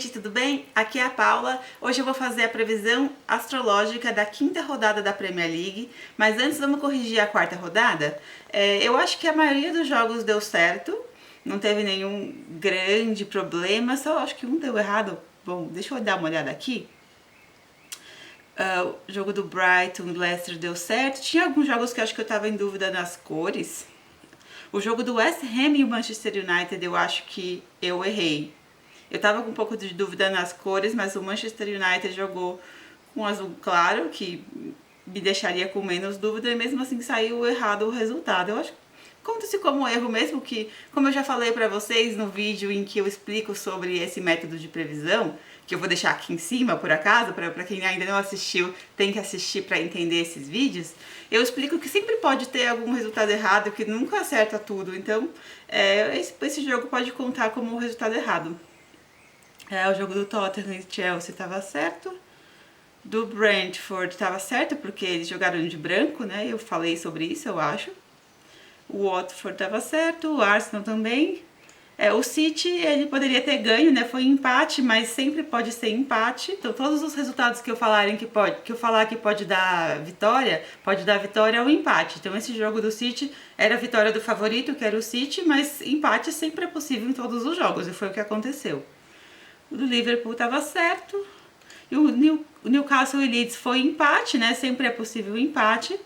gente, tudo bem? Aqui é a Paula. Hoje eu vou fazer a previsão astrológica da quinta rodada da Premier League, mas antes vamos corrigir a quarta rodada. Eu acho que a maioria dos jogos deu certo, não teve nenhum grande problema, só acho que um deu errado. Bom, deixa eu dar uma olhada aqui. O jogo do Brighton e Leicester deu certo. Tinha alguns jogos que eu acho que eu estava em dúvida nas cores. O jogo do West Ham e o Manchester United eu acho que eu errei. Eu tava com um pouco de dúvida nas cores, mas o Manchester United jogou com azul claro, que me deixaria com menos dúvida, e mesmo assim saiu errado o resultado. Eu acho que conta-se como um erro mesmo, que, como eu já falei pra vocês no vídeo em que eu explico sobre esse método de previsão, que eu vou deixar aqui em cima, por acaso, pra quem ainda não assistiu, tem que assistir pra entender esses vídeos, eu explico que sempre pode ter algum resultado errado, que nunca acerta tudo, então esse jogo pode contar como um resultado errado. O jogo do Tottenham e Chelsea estava certo. Do Brentford estava certo, porque eles jogaram de branco, né? Eu falei sobre isso, eu acho. O Watford estava certo, o Arsenal também. O City, ele poderia ter ganho, né? Foi empate, mas sempre pode ser empate. Então, todos os resultados que eu falar que pode dar vitória ou empate. Então, esse jogo do City era a vitória do favorito, que era o City, mas empate sempre é possível em todos os jogos, e foi o que aconteceu. O do Liverpool estava certo. E o Newcastle e Leeds foi empate, né? Sempre é possível empate.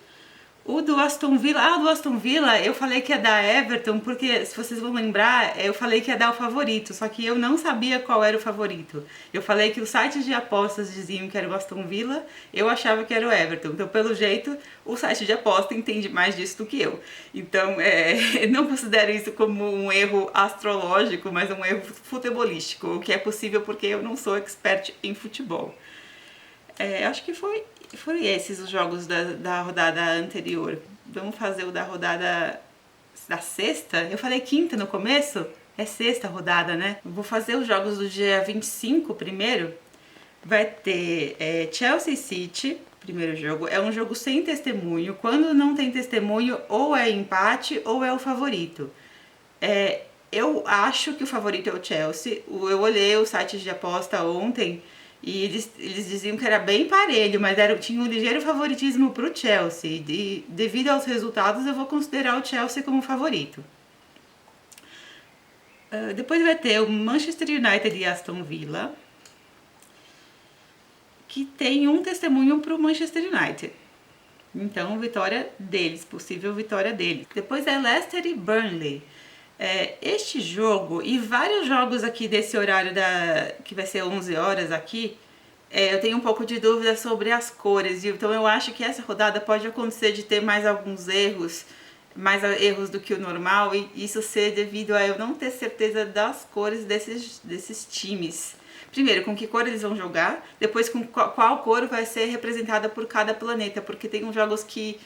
O do Aston Villa, do Aston Villa, eu falei que ia dar Everton, porque, se vocês vão lembrar, eu falei que ia dar o favorito, só que eu não sabia qual era o favorito. Eu falei que os sites de apostas diziam que era o Aston Villa, eu achava que era o Everton. Então, pelo jeito, o site de aposta entende mais disso do que eu. Então, não considero isso como um erro astrológico, mas um erro futebolístico, o que é possível porque eu não sou expert em futebol. Acho que foram esses os jogos da rodada anterior. Vamos fazer o da rodada da sexta? Eu falei quinta no começo? É sexta rodada, né? Vou fazer os jogos do dia 25 primeiro. Vai ter Chelsea City, primeiro jogo. É um jogo sem testemunho. Quando não tem testemunho, ou é empate ou é o favorito. Eu acho que o favorito é o Chelsea. Eu olhei o site de aposta ontem e eles diziam que era bem parelho, mas tinha um ligeiro favoritismo para o Chelsea. E devido aos resultados, eu vou considerar o Chelsea como favorito. Depois vai ter o Manchester United e Aston Villa, que tem um testemunho para o Manchester United. Então, vitória deles, possível vitória deles. Depois é Leicester e Burnley. Este jogo e vários jogos aqui desse horário que vai ser 11 horas aqui, eu tenho um pouco de dúvida sobre as cores, viu? Então eu acho que essa rodada pode acontecer de ter mais alguns erros, mais erros do que o normal, e isso ser devido a eu não ter certeza das cores desses times. Primeiro, com que cor eles vão jogar, depois com qual cor vai ser representada por cada planeta, porque tem uns jogos que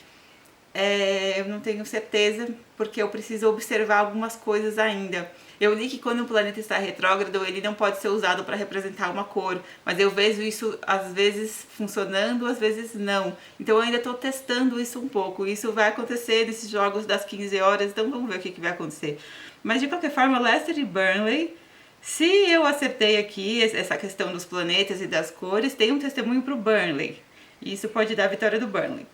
eu não tenho certeza, porque eu preciso observar algumas coisas ainda. Eu li que quando o planeta está retrógrado, ele não pode ser usado para representar uma cor, mas eu vejo isso às vezes funcionando, às vezes não. Então eu ainda estou testando isso um pouco. Isso vai acontecer nesses jogos das 15 horas, então vamos ver o que vai acontecer. Mas de qualquer forma, Leicester e Burnley, se eu acertei aqui essa questão dos planetas e das cores, tem um testemunho para o Burnley. E isso pode dar a vitória do Burnley.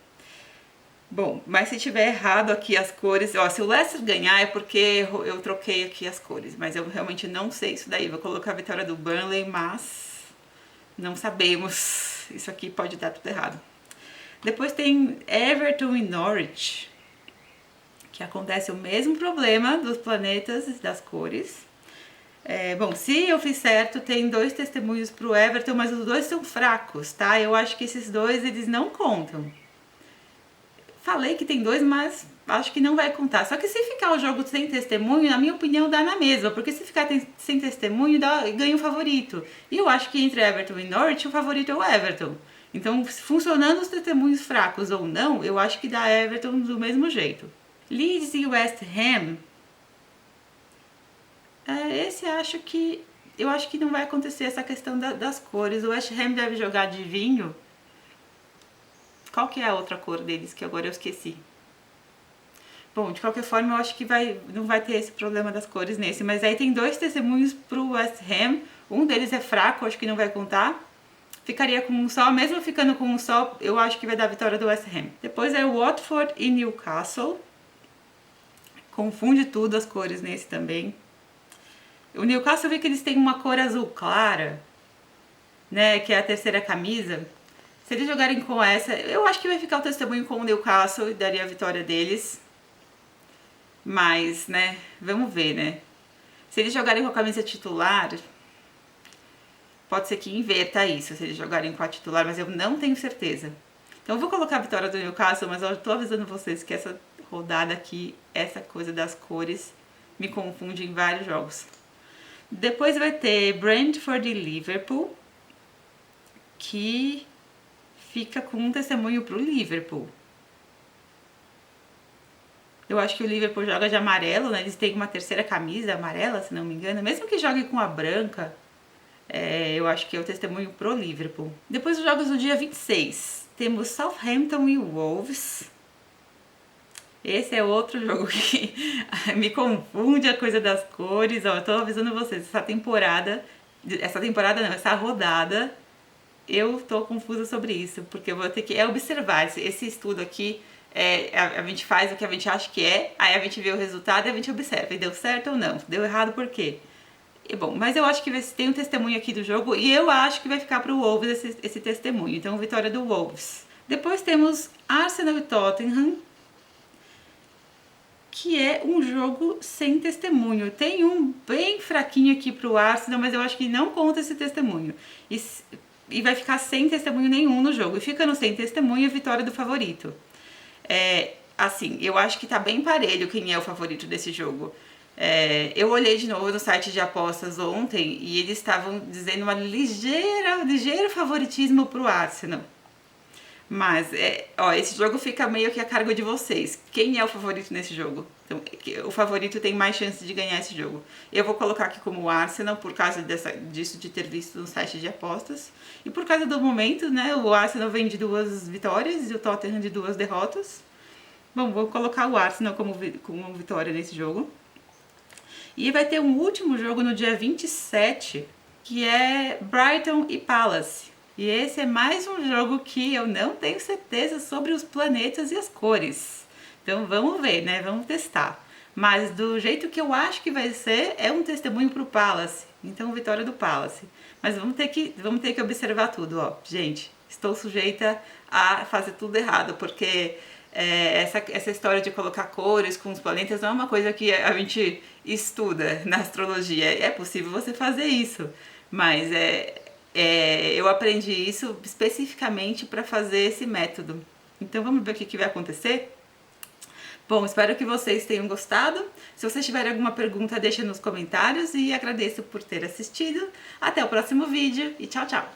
Bom, mas se tiver errado aqui as cores, se o Leicester ganhar é porque eu troquei aqui as cores, mas eu realmente não sei isso daí. Vou colocar a vitória do Burnley, mas não sabemos. Isso aqui pode dar tudo errado. Depois tem Everton e Norwich, que acontece o mesmo problema dos planetas e das cores. Bom, se eu fiz certo, tem 2 testemunhos para o Everton, mas os 2 são fracos, tá? Eu acho que esses 2 eles não contam. Falei que tem 2, mas acho que não vai contar. Só que se ficar o jogo sem testemunho, na minha opinião, dá na mesma. Porque se ficar sem testemunho, ganha o favorito. E eu acho que entre Everton e Norwich, o favorito é o Everton. Então, funcionando os testemunhos fracos ou não, eu acho que dá Everton do mesmo jeito. Leeds e West Ham. Eu acho que não vai acontecer essa questão das cores. O West Ham deve jogar de vinho. Qual que é a outra cor deles, que agora eu esqueci? Bom, de qualquer forma, eu acho que não vai ter esse problema das cores nesse. Mas aí tem 2 testemunhos pro West Ham. Um deles é fraco, acho que não vai contar. Ficaria com um só, mesmo ficando com um só, eu acho que vai dar a vitória do West Ham. Depois é o Watford e Newcastle. Confunde tudo as cores nesse também. O Newcastle, eu vi que eles têm uma cor azul clara, né, que é a terceira camisa. Se eles jogarem com essa, eu acho que vai ficar o testemunho com o Newcastle e daria a vitória deles. Mas, né, vamos ver, né. Se eles jogarem com a camisa titular, pode ser que inverta isso, se eles jogarem com a titular, mas eu não tenho certeza. Então eu vou colocar a vitória do Newcastle, mas eu tô avisando vocês que essa rodada aqui, essa coisa das cores, me confunde em vários jogos. Depois vai ter Brentford e Liverpool, que fica com um testemunho pro Liverpool. Eu acho que o Liverpool joga de amarelo, né? Eles têm uma terceira camisa amarela, se não me engano. Mesmo que jogue com a branca, eu acho que é o testemunho pro Liverpool. Depois dos jogos do dia 26, temos Southampton e Wolves. Esse é outro jogo que me confunde a coisa das cores. Ó, eu tô avisando vocês, essa rodada, eu tô confusa sobre isso, porque eu vou ter que observar esse estudo aqui. A gente faz o que a gente acha que é, aí a gente vê o resultado e a gente observa, e deu certo ou não, deu errado por quê? E bom, mas eu acho que tem um testemunho aqui do jogo, e eu acho que vai ficar pro Wolves esse testemunho, então vitória do Wolves. Depois temos Arsenal e Tottenham, que é um jogo sem testemunho. Tem um bem fraquinho aqui pro Arsenal, mas eu acho que não conta esse testemunho. E vai ficar sem testemunho nenhum no jogo. E ficando sem testemunho, a vitória do favorito. Assim, eu acho que tá bem parelho quem é o favorito desse jogo. Eu olhei de novo no site de apostas ontem e eles estavam dizendo uma ligeiro favoritismo pro Arsenal. Mas, esse jogo fica meio que a cargo de vocês. Quem é o favorito nesse jogo? Então, o favorito tem mais chance de ganhar esse jogo. Eu vou colocar aqui como o Arsenal, por causa disso de ter visto no site de apostas. E por causa do momento, né? O Arsenal vem de 2 vitórias e o Tottenham de 2 derrotas. Bom, vou colocar o Arsenal como vitória nesse jogo. E vai ter um último jogo no dia 27, que é Brighton e Palace. E esse é mais um jogo que eu não tenho certeza sobre os planetas e as cores. Então vamos ver, né? Vamos testar. Mas do jeito que eu acho que vai ser, é um testemunho pro Palace. Então vitória do Palace. Mas vamos ter que observar tudo, ó. Gente, estou sujeita a fazer tudo errado, porque essa história de colocar cores com os planetas não é uma coisa que a gente estuda na astrologia. É possível você fazer isso, mas eu aprendi isso especificamente para fazer esse método. Então vamos ver o que vai acontecer? Bom, espero que vocês tenham gostado. Se vocês tiverem alguma pergunta, deixa nos comentários e agradeço por ter assistido. Até o próximo vídeo e tchau, tchau!